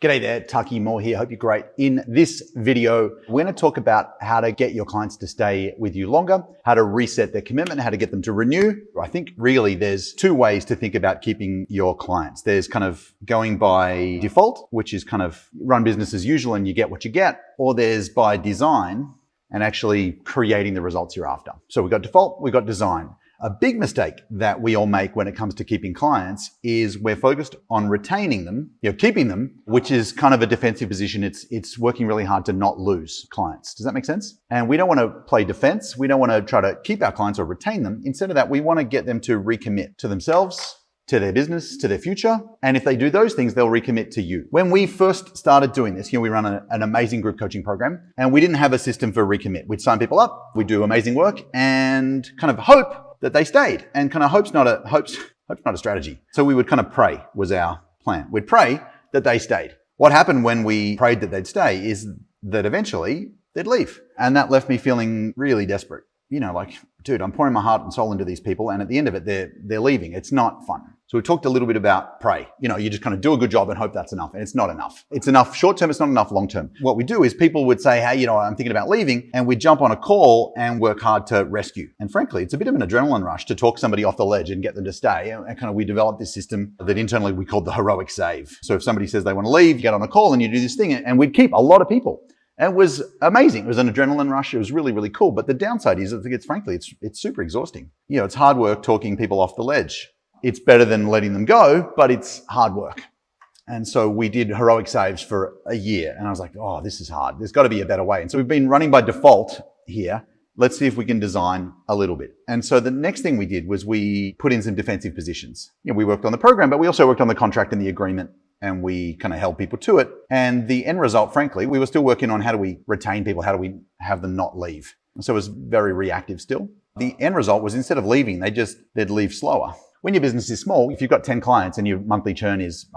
G'day there, Taki here. Hope you're great. In this video, we're going to talk about how to get your clients to stay with you longer, how to reset their commitment, how to get them to renew. I think really there's two ways to think about keeping your clients. There's kind of going by default, which is kind of run business as usual and you get what you get, or there's by design and actually creating the results you're after. So we've got default, we've got design. A big mistake that we all make when it comes to keeping clients is we're focused on retaining them, keeping them, which is kind of a defensive position. It's working really hard to not lose clients. Does that make sense? And we don't want to play defense. We don't want to try to keep our clients or retain them. Instead of that, we want to get them to recommit to themselves, to their business, to their future. And if they do those things, they'll recommit to you. When we first started doing this, we run an amazing group coaching program and we didn't have a system for recommit. We'd sign people up, we'd do amazing work and kind of hope that they stayed. And kind of hope's not a strategy. So we would kind of pray was our plan. We'd pray that they stayed. What happened when we prayed that they'd stay is that eventually they'd leave. And that left me feeling really desperate. Dude, I'm pouring my heart and soul into these people and at the end of it, they're leaving. It's not fun. So we talked a little bit about pray. You just kind of do a good job and hope that's enough. And it's not enough. It's enough short term. It's not enough long term. What we do is people would say, hey, I'm thinking about leaving, and we jump on a call and work hard to rescue. And frankly, it's a bit of an adrenaline rush to talk somebody off the ledge and get them to stay. And kind of we developed this system that internally we called the heroic save. So if somebody says they want to leave, you get on a call and you do this thing and we'd keep a lot of people. And it was amazing. It was an adrenaline rush. It was really, really cool. But the downside is, it's super exhausting. It's hard work talking people off the ledge. It's better than letting them go, but it's hard work. And so we did heroic saves for a year. And I was like, oh, this is hard. There's got to be a better way. And so we've been running by default here. Let's see if we can design a little bit. And so the next thing we did was we put in some defensive positions. We worked on the program, but we also worked on the contract and the agreement. And we kind of held people to it. And the end result, frankly, we were still working on how do we retain people? How do we have them not leave? So it was very reactive still. The end result was instead of leaving, they'd leave slower. When your business is small, if you've got 10 clients and your monthly churn is,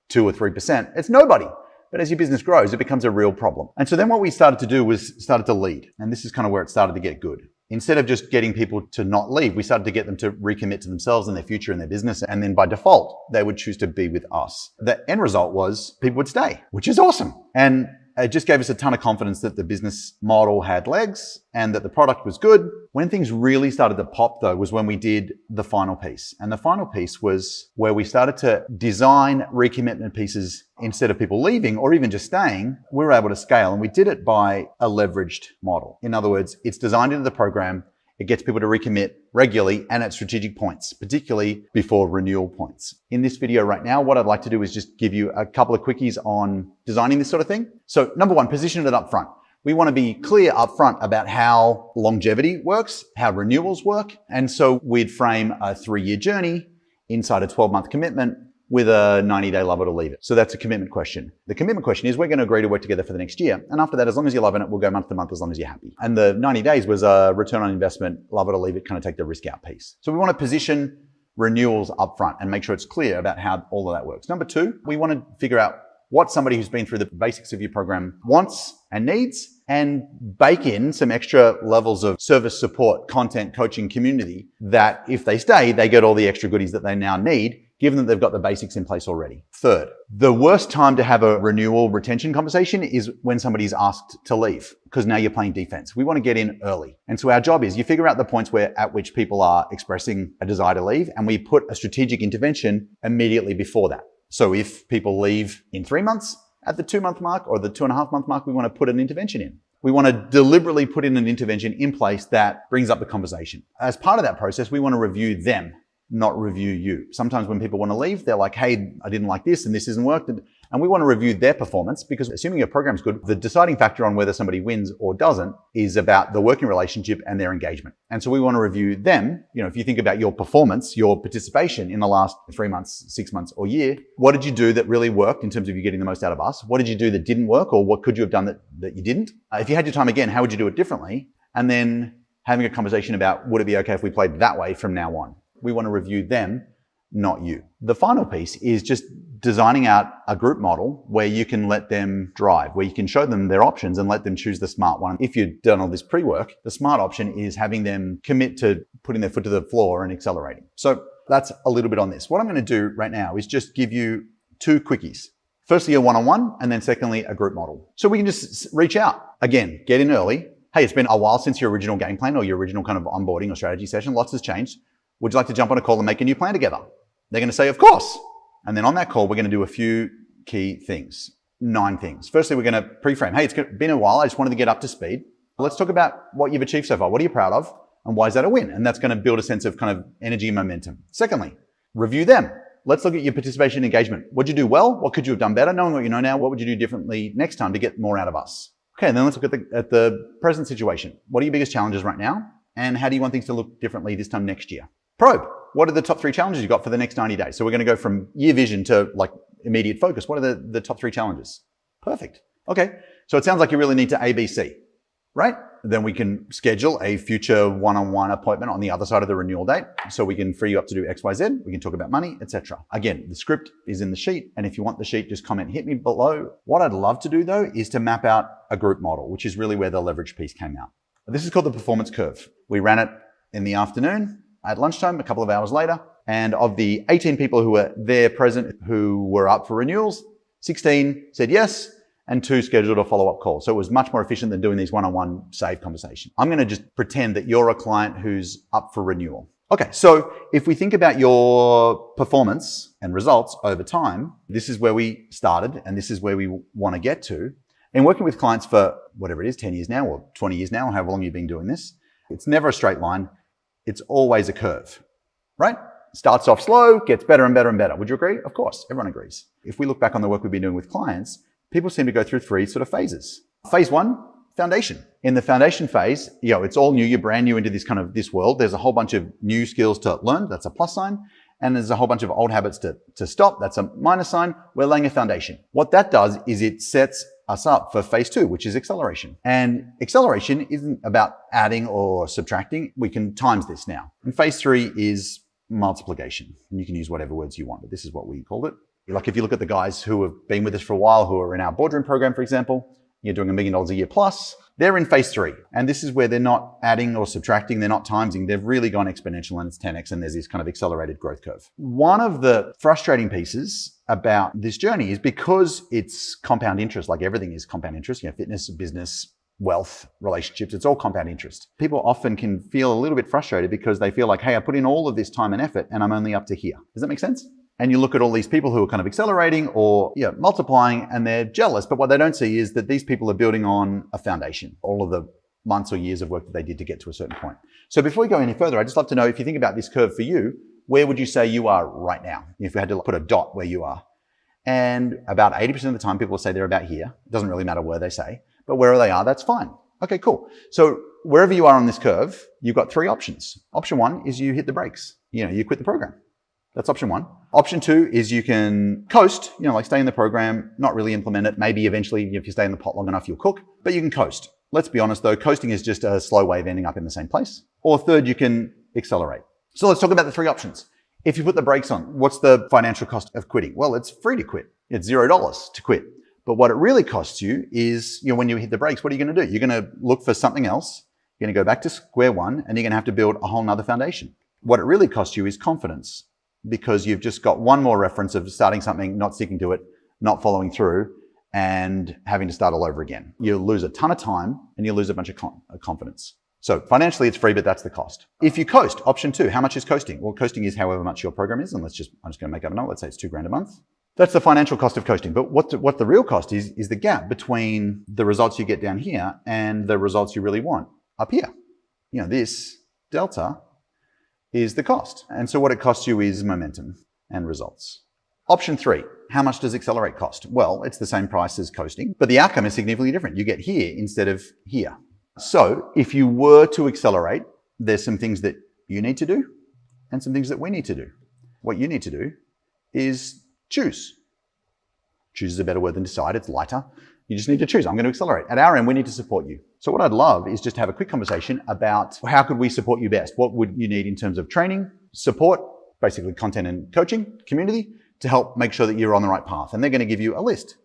2 or 3%, it's nobody. But as your business grows, it becomes a real problem. And so then what we started to do was started to lead. And this is kind of where it started to get good. Instead of just getting people to not leave, we started to get them to recommit to themselves and their future and their business. And then by default, they would choose to be with us. The end result was people would stay, which is awesome. And it just gave us a ton of confidence that the business model had legs and that the product was good. When things really started to pop, though, was when we did the final piece. And the final piece was where we started to design recommitment pieces instead of people leaving or even just staying. We were able to scale, and we did it by a leveraged model. In other words, it's designed into the program. It gets people to recommit regularly and at strategic points, particularly before renewal points. In this video right now, what I'd like to do is just give you a couple of quickies on designing this sort of thing. So number one, position it up front. We want to be clear up front about how longevity works, how renewals work. And so we'd frame a 3-year journey inside a 12-month commitment with a 90-day love it or leave it. So that's a commitment question. The commitment question is we're going to agree to work together for the next year. And after that, as long as you're loving it, we'll go month to month as long as you're happy. And the 90 days was a return on investment, love it or leave it, kind of take the risk out piece. So we want to position renewals up front and make sure it's clear about how all of that works. Number two, we want to figure out what somebody who's been through the basics of your program wants and needs, and bake in some extra levels of service, support, content, coaching, community that if they stay, they get all the extra goodies that they now need, given that they've got the basics in place already. Third, the worst time to have a renewal retention conversation is when somebody's asked to leave, because now you're playing defense. We want to get in early. And so our job is you figure out the points at which people are expressing a desire to leave, and we put a strategic intervention immediately before that. So if people leave in 3 months, at the 2-month mark or the 2.5-month mark, we want to put an intervention in. We want to deliberately put in an intervention in place that brings up the conversation. As part of that process, we want to review them, not review you. Sometimes when people want to leave, they're like, hey, I didn't like this and this isn't worked. And we want to review their performance because assuming your program's good, the deciding factor on whether somebody wins or doesn't is about the working relationship and their engagement. And so we want to review them. If you think about your performance, your participation in the last 3 months, 6 months or year, what did you do that really worked in terms of you getting the most out of us? What did you do that didn't work, or what could you have done that you didn't? If you had your time again, how would you do it differently? And then having a conversation about, would it be okay if we played that way from now on? We want to review them, not you. The final piece is just designing out a group model where you can let them drive, where you can show them their options and let them choose the smart one. If you've done all this pre-work, the smart option is having them commit to putting their foot to the floor and accelerating. So that's a little bit on this. What I'm going to do right now is just give you 2 quickies. Firstly, a one-on-one, and then secondly, a group model. So we can just reach out. Again, get in early. Hey, it's been a while since your original game plan or your original kind of onboarding or strategy session. Lots has changed. Would you like to jump on a call and make a new plan together? They're going to say, of course. And then on that call, we're going to do a few key things, 9 things. Firstly, we're going to pre-frame. Hey, it's been a while. I just wanted to get up to speed. Let's talk about what you've achieved so far. What are you proud of? And why is that a win? And that's going to build a sense of kind of energy and momentum. Secondly, review them. Let's look at your participation and engagement. What did you do well? What could you have done better? Knowing what you know now, what would you do differently next time to get more out of us? Okay, and then let's look at the present situation. What are your biggest challenges right now? And how do you want things to look differently this time next year? Probe. What are the top 3 challenges you got for the next 90 days? So we're going to go from year vision to like immediate focus. What are the top 3 challenges? Perfect. Okay, so it sounds like you really need to ABC, right? Then we can schedule a future one-on-one appointment on the other side of the renewal date. So we can free you up to do XYZ. We can talk about money, etc. Again, the script is in the sheet. And if you want the sheet, just comment, hit me below. What I'd love to do though, is to map out a group model, which is really where the leverage piece came out. This is called the performance curve. We ran it in the afternoon at lunchtime, a couple of hours later. And of the 18 people who were there present, who were up for renewals, 16 said yes, and 2 scheduled a follow-up call. So it was much more efficient than doing these one-on-one save conversations. I'm going to just pretend that you're a client who's up for renewal. Okay, so if we think about your performance and results over time, this is where we started and this is where we want to get to. And working with clients for whatever it is, 10 years now or 20 years now, or however long you've been doing this, it's never a straight line. It's always a curve, right? Starts off slow, gets better and better and better. Would you agree? Of course, everyone agrees. If we look back on the work we've been doing with clients, people seem to go through 3 sort of phases. Phase 1, foundation. In the foundation phase, it's all new. You're brand new into this world. There's a whole bunch of new skills to learn. That's a plus sign. And there's a whole bunch of old habits to stop. That's a minus sign. We're laying a foundation. What that does is it sets us up for phase 2, which is acceleration. And acceleration isn't about adding or subtracting. We can times this now. And phase 3 is multiplication. And you can use whatever words you want, but this is what we called it. Like if you look at the guys who have been with us for a while, who are in our boardroom program, for example, you're doing $1 million a year plus, they're in phase 3. And this is where they're not adding or subtracting, they're not timesing, they've really gone exponential and it's 10x and there's this kind of accelerated growth curve. One of the frustrating pieces about this journey is because it's compound interest, like everything is compound interest, fitness, business, wealth, relationships, it's all compound interest. People often can feel a little bit frustrated because they feel like, hey, I put in all of this time and effort and I'm only up to here. Does that make sense? And you look at all these people who are kind of accelerating or multiplying and they're jealous. But what they don't see is that these people are building on a foundation, all of the months or years of work that they did to get to a certain point. So before we go any further, I'd just love to know, if you think about this curve for you, where would you say you are right now? If you had to put a dot where you are. And about 80% of the time, people will say they're about here. It doesn't really matter where they say, but wherever they are, that's fine. Okay, cool. So wherever you are on this curve, you've got 3 options. Option 1 is you hit the brakes. You quit the program. That's option 1. Option 2 is you can coast, like stay in the program, not really implement it. Maybe eventually, if you stay in the pot long enough, you'll cook, but you can coast. Let's be honest though, coasting is just a slow way of ending up in the same place. Or third, you can accelerate. So let's talk about the 3 options. If you put the brakes on, what's the financial cost of quitting? Well, it's free to quit. It's $0 to quit. But what it really costs you is, when you hit the brakes, what are you going to do? You're going to look for something else. You're going to go back to square one and you're going to have to build a whole nother foundation. What it really costs you is confidence, because you've just got one more reference of starting something, not sticking to it, not following through, and having to start all over again. You'll lose a ton of time and you'll lose a bunch of confidence. So financially it's free, but that's the cost. If you coast, option 2, how much is coasting? Well, coasting is however much your program is, and I'm just going to make up a number. Let's say it's $2,000 a month. That's the financial cost of coasting. But what the real cost is the gap between the results you get down here and the results you really want up here. This delta is the cost. And so what it costs you is momentum and results. Option 3, how much does accelerate cost? Well, it's the same price as coasting, but the outcome is significantly different. You get here instead of here. So if you were to accelerate, there's some things that you need to do and some things that we need to do. What you need to do is choose. Choose is a better word than decide. It's lighter. You just need to choose. I'm going to accelerate. At our end, we need to support you. So what I'd love is just to have a quick conversation about how could we support you best? What would you need in terms of training, support, basically content and coaching, community, to help make sure that you're on the right path. And they're going to give you a list.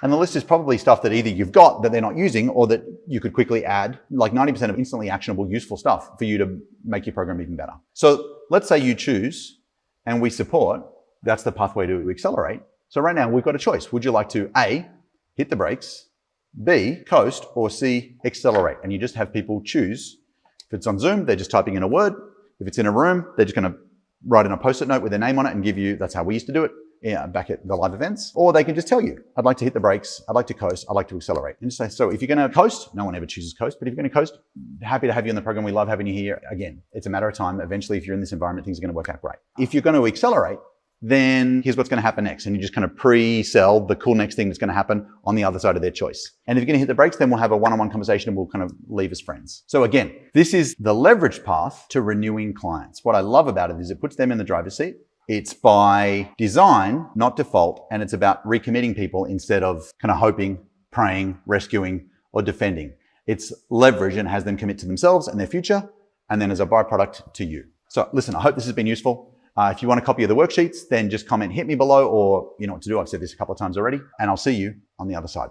And the list is probably stuff that either you've got that they're not using or that you could quickly add, like 90% of instantly actionable, useful stuff for you to make your program even better. So let's say you choose and we support. That's the pathway to accelerate. So right now we've got a choice. Would you like to A, hit the brakes, B, coast, or C, accelerate? And you just have people choose. If it's on Zoom, they're just typing in a word. If it's in a room, they're just going to write in a post-it note with their name on it and give you, that's how we used to do it back at the live events. Or they can just tell you, I'd like to hit the brakes, I'd like to coast, I'd like to accelerate. And just say, so if you're going to coast, no one ever chooses coast, but if you're going to coast, happy to have you in the program. We love having you here. Again, it's a matter of time. Eventually, if you're in this environment, things are going to work out great. If you're going to accelerate, then here's what's going to happen next. And you just kind of pre-sell the cool next thing that's going to happen on the other side of their choice. And if you're going to hit the brakes, then we'll have a one-on-one conversation and we'll kind of leave as friends. So again, this is the leverage path to renewing clients. What I love about it is it puts them in the driver's seat. It's by design, not default, and it's about recommitting people instead of kind of hoping, praying, rescuing, or defending. It's leverage and has them commit to themselves and their future, and then as a byproduct to you. So listen, I hope this has been useful. If you want a copy of the worksheets, then just comment, hit me below, or you know what to do. I've said this a couple of times already, and I'll see you on the other side.